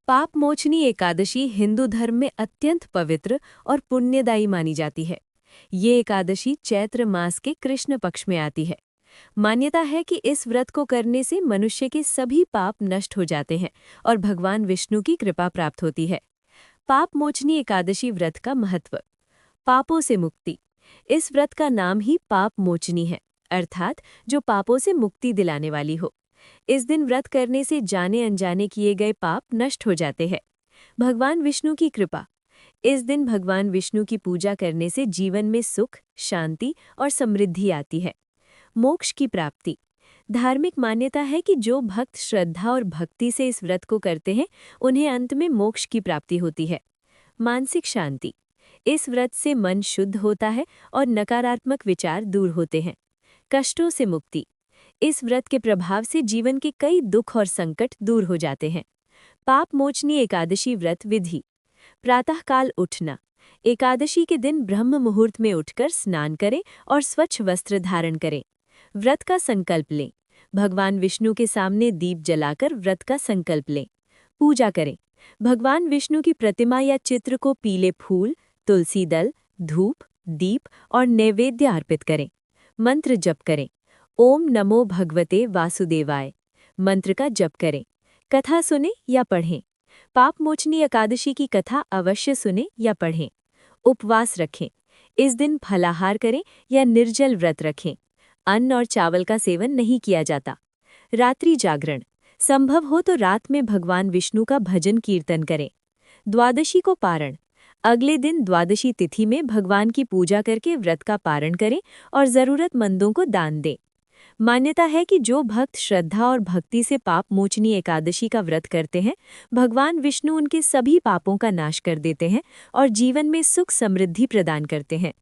पाप मोचनी एकादशी हिंदू धर्म में अत्यंत पवित्र और पुण्यदायी मानी जाती है। ये एकादशी चैत्र मास के कृष्ण पक्ष में आती है। मान्यता है कि इस व्रत को करने से मनुष्य के सभी पाप नष्ट हो जाते हैं और भगवान विष्णु की कृपा प्राप्त होती है। पाप मोचनी एकादशी व्रत का महत्व। पापों से मुक्ति। इस व्रत का नाम ही पाप मोचनी है, अर्थात जो पापों से मुक्ति दिलाने वाली हो। इस दिन व्रत करने से जाने अनजाने किए गए पाप नष्ट हो जाते हैं। भगवान विष्णु की कृपा। इस दिन भगवान विष्णु की पूजा करने से जीवन में सुख, शांति और समृद्धि आती है। मोक्ष की प्राप्ति। धार्मिक मान्यता है कि जो भक्त श्रद्धा और भक्ति से इस व्रत को करते हैं, उन्हें अंत में मोक्ष की प्राप्ति होती है। मानसिक शांति। इस व्रत से मन शुद्ध होता है और नकारात्मक विचार दूर होते हैं। कष्टों से मुक्ति। इस व्रत के प्रभाव से जीवन के कई दुख और संकट दूर हो जाते हैं। पाप मोचनी एकादशी व्रत विधि। प्रातःकाल उठना। एकादशी के दिन ब्रह्म मुहूर्त में उठकर स्नान करें और स्वच्छ वस्त्र धारण करें। व्रत का संकल्प लें। भगवान विष्णु के सामने दीप जलाकर व्रत का संकल्प लें। पूजा करें। भगवान विष्णु की प्रतिमा या चित्र को पीले फूल, तुलसी दल, धूप, दीप और नैवेद्य अर्पित करें। मंत्र जप करें। ओम नमो भगवते वासुदेवाय मंत्र का जप करें। कथा सुने या पढ़ें। पाप मोचनी एकादशी की कथा अवश्य सुने या पढ़ें। उपवास रखें। इस दिन फलाहार करें या निर्जल व्रत रखें। अन्न और चावल का सेवन नहीं किया जाता। रात्रि जागरण। संभव हो तो रात में भगवान विष्णु का भजन कीर्तन करें। द्वादशी को पारण। अगले दिन द्वादशी तिथि में भगवान की पूजा करके व्रत का पारण करें और जरूरतमंदों को दान दें। मान्यता है कि जो भक्त श्रद्धा और भक्ति से पाप मोचनी एकादशी का व्रत करते हैं, भगवान विष्णु उनके सभी पापों का नाश कर देते हैं और जीवन में सुख समृद्धि प्रदान करते हैं।